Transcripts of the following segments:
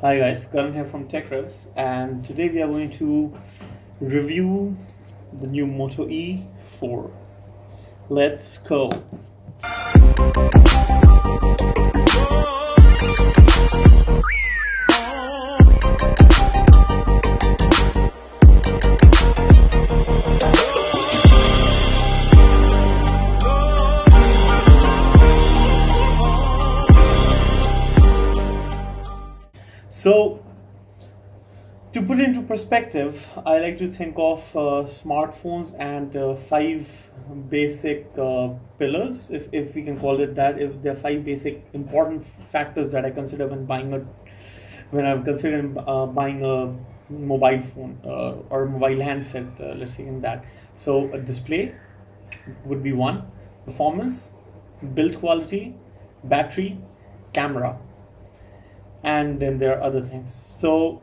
Hi guys, Karan here from Tech Revs, and today we are going to review the new Moto E4. Let's go. So, to put it into perspective, I like to think of smartphones and five basic pillars, if we can call it that. If there are five basic important factors that I consider when I'm considering buying a mobile phone or a mobile handset, let's say in that. So, a display would be one, performance, build quality, battery, camera, and then there are other things. So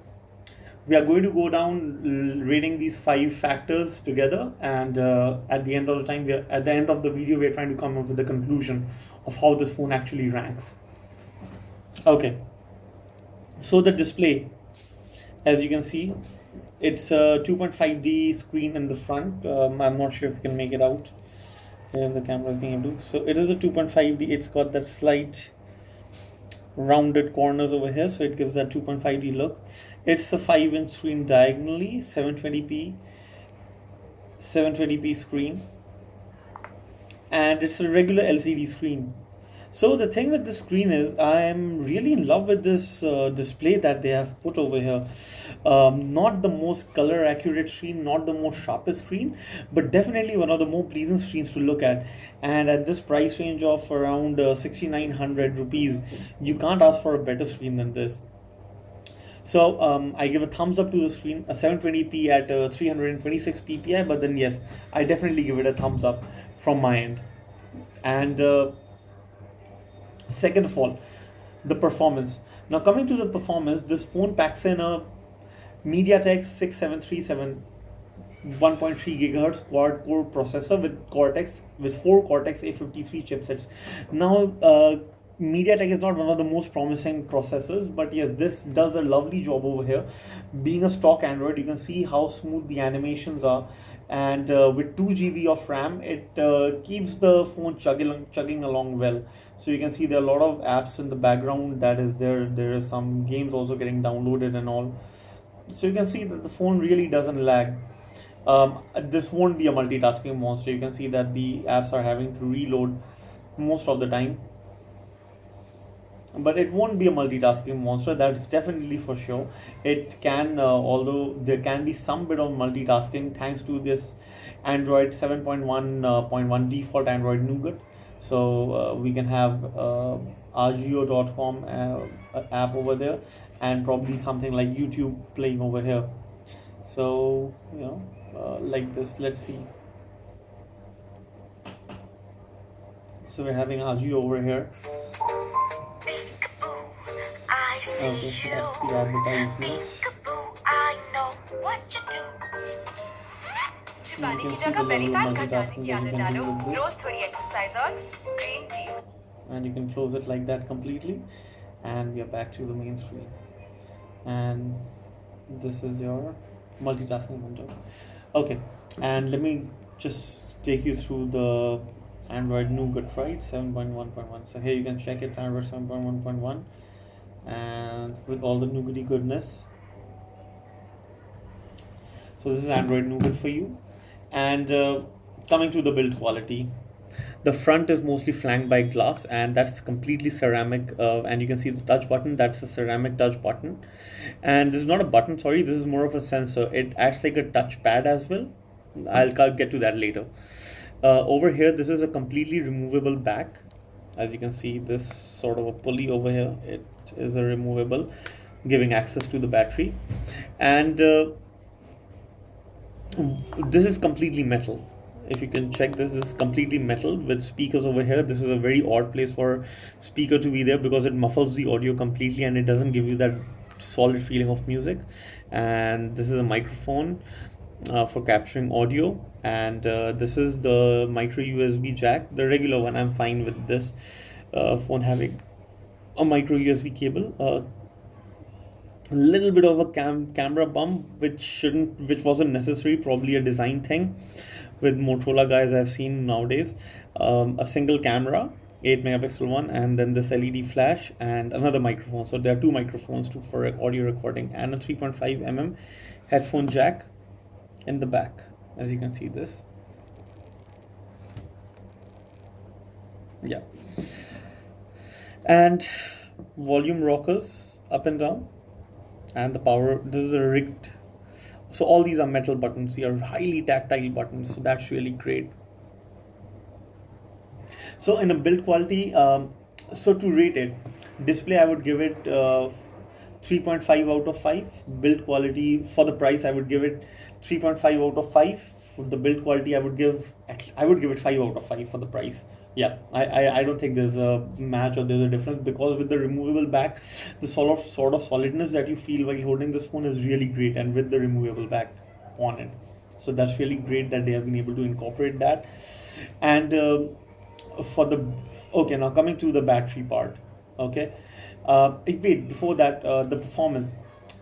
we are going to go down rating these five factors together, and at the end of the video we are trying to come up with the conclusion of how this phone actually ranks. Okay, so the display, as you can see, it's a 2.5D screen in the front. I'm not sure if you can make it out if the camera is being able to. So it is a 2.5D. It's got that slight rounded corners over here, so it gives that 2.5D look. It's a 5-inch screen diagonally, 720p screen, and it's a regular LCD screen. So the thing with this screen is I'm really in love with this display that they have put over here. Not the most color accurate screen, not the most sharpest screen, but definitely one of the more pleasing screens to look at. And at this price range of around 6,900 rupees, you can't ask for a better screen than this. So I give a thumbs up to the screen, a 720p at 326 ppi, but then yes, I definitely give it a thumbs up from my end. And second of all, the performance. Now coming to the performance, this phone packs in a MediaTek 6737 1.3 gigahertz quad core processor with four Cortex A53 chipsets. Now MediaTek is not one of the most promising processors, but yes, this does a lovely job over here. Being a stock Android, you can see how smooth the animations are, and with 2 GB of RAM, it keeps the phone chugging along well. So you can see there are a lot of apps in the background that is there. There are some games also getting downloaded and all. So you can see that the phone really doesn't lag. This won't be a multitasking monster. You can see that the apps are having to reload most of the time, but it won't be a multitasking monster, that's definitely for sure. It can, although there can be some bit of multitasking thanks to this Android 7.1.1 default Android Nougat. So we can have rgo.com app over there, and probably something like YouTube playing over here. So like this, let's see. So we're having Rgo over here. Okay, that's the advertisement. You can see the level of multitasking that you can do with this. And you can close it like that completely, and we are back to the main screen. And this is your multitasking window. Okay, and let me just take you through the Android Nougat, right? 7.1.1. So here you can check it, Android 7.1.1. and with all the nougaty goodness. So this is Android Nougat for you. And coming to the build quality, the front is mostly flanked by glass, and that's completely ceramic, and you can see the touch button, that's a ceramic touch button. And this is not a button, sorry, this is more of a sensor. It acts like a touch pad as well. I'll get to that later. Over here, this is a completely removable back. As you can see, this sort of a pulley over here, it is a removable, giving access to the battery. And this is completely metal. If you can check, this is completely metal with speakers over here. This is a very odd place for speaker to be there because it muffles the audio completely and it doesn't give you that solid feeling of music. And this is a microphone for capturing audio, and this is the micro USB jack, the regular one. I'm fine with this phone having a micro USB cable little bit of a camera bump, which wasn't necessary, probably a design thing with Motorola guys I've seen nowadays. A single camera, 8 megapixel one, and then this LED flash and another microphone. So there are two microphones for audio recording, and a 3.5 headphone jack in the back, as you can see this. Yeah, and volume rockers up and down, and the power. This is a rigged, so all these are metal buttons. They are highly tactile buttons, so that's really great. So in a build quality, so to rate it, display I would give it 3.5 out of 5. Build quality, for the price I would give it 3.5 out of 5. For the build quality I would give it 5 out of 5 for the price. Yeah, I don't think there's a match or there's a difference, because with the removable back, the sort of solidness that you feel while holding this phone is really great, and with the removable back on it. So that's really great that they have been able to incorporate that. And okay, now coming to the battery part. Okay, wait, before that, the performance.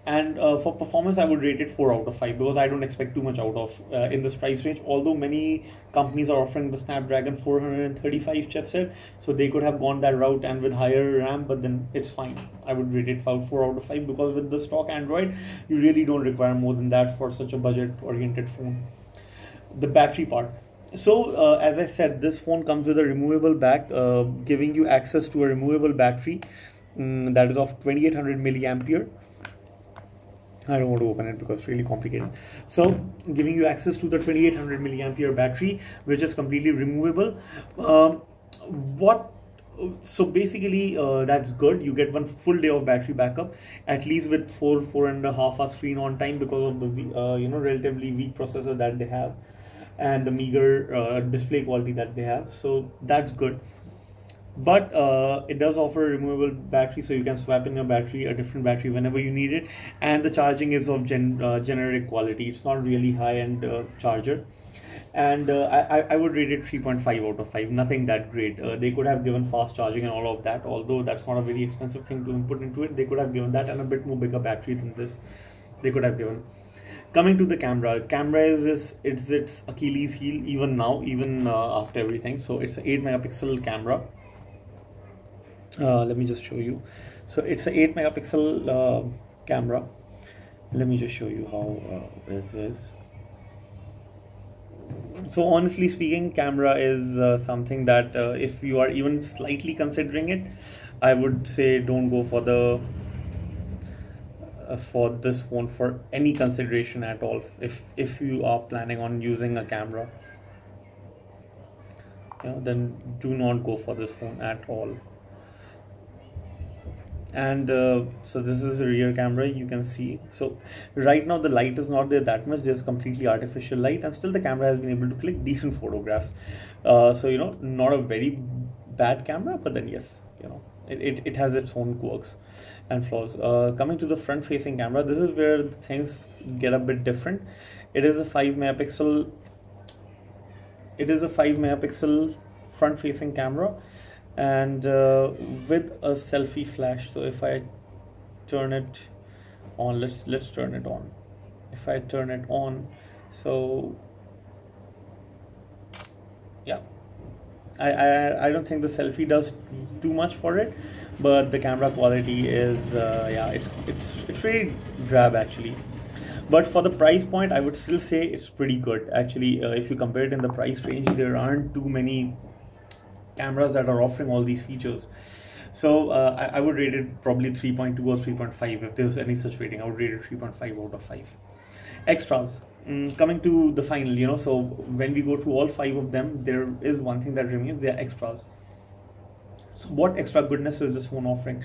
And for performance I would rate it 4 out of 5, because I don't expect too much out of in this price range, although many companies are offering the Snapdragon 435 chipset, so they could have gone that route and with higher RAM, but then it's fine. I would rate it 4 out of 5, because with the stock Android you really don't require more than that for such a budget oriented phone. The battery part. So as I said, this phone comes with a removable back, giving you access to a removable battery that is of 2800 milliampere. I don't want to open it because it's really complicated. So giving you access to the 2800 milliampere battery, which is completely removable. So basically that's good. You get one full day of battery backup, at least with 4.5 hour screen on time, because of the relatively weak processor that they have and the meager display quality that they have. So that's good. But it does offer a removable battery, so you can swap in a different battery whenever you need it, and the charging is of generic quality. It's not really high-end charger, and I would rate it 3.5 out of 5. Nothing that great. They could have given fast charging and all of that, although that's not a very expensive thing to input into it. They could have given that, and a bit more bigger battery than this they could have given. Coming to the camera is its Achilles heel even now, even after everything. So it's an 8 megapixel camera. Let me just show you. So it's an 8 megapixel camera. Let me just show you how this is. So honestly speaking, camera is something that if you are even slightly considering it, I would say don't go for the for this phone for any consideration at all. If you are planning on using a camera, then do not go for this phone at all. And so this is the rear camera, you can see. So right now the light is not there that much, there's completely artificial light, and still the camera has been able to click decent photographs. So not a very bad camera, but then yes, it has its own quirks and flaws. Coming to the front facing camera, this is where the things get a bit different. It is a 5 megapixel front facing camera, and with a selfie flash. So if I turn it on, let's turn it on. If I turn it on, so yeah, I don't think the selfie does too much for it, but the camera quality is it's very drab actually. But for the price point, I would still say it's pretty good actually. If you compare it in the price range, there aren't too many cameras that are offering all these features. So I would rate it probably 3.2 or 3.5. If there's any such rating, I would rate it 3.5 out of 5. Extras. Coming to the final, so when we go through all 5 of them, there is one thing that remains. They are extras. So what extra goodness is this phone offering?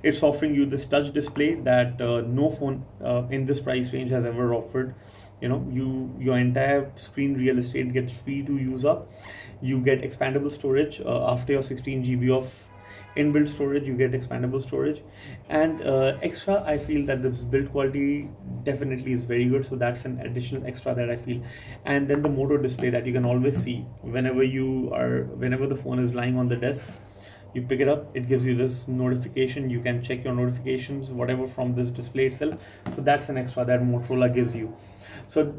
It's offering you this touch display that no phone in this price range has ever offered. Your entire screen real estate gets free to use up. You get expandable storage after your 16 GB of inbuilt storage. You get expandable storage, and extra, I feel that this build quality definitely is very good. So that's an additional extra that I feel. And then the Moto display that you can always see whenever the phone is lying on the desk. You pick it up, it gives you this notification. You can check your notifications, whatever, from this display itself. So that's an extra that Motorola gives you. So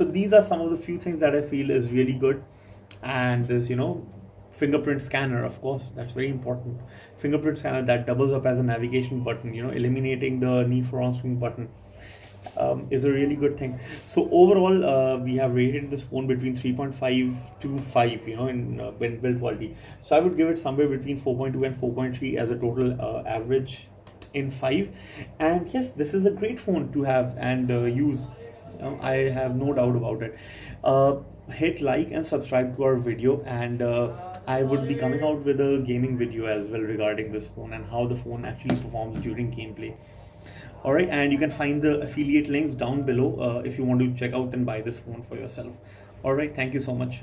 these are some of the few things that I feel is really good. And this, fingerprint scanner, of course, that's very important. Fingerprint scanner that doubles up as a navigation button, eliminating the need for on-screen button, is a really good thing. So overall, we have rated this phone between 3.5 to 5, in build quality. So I would give it somewhere between 4.2 and 4.3 as a total average in 5. And yes, this is a great phone to have and use. I have no doubt about it. Hit like and subscribe to our video, and I would be coming out with a gaming video as well regarding this phone and how the phone actually performs during gameplay. Alright, and you can find the affiliate links down below if you want to check out and buy this phone for yourself. Alright, thank you so much.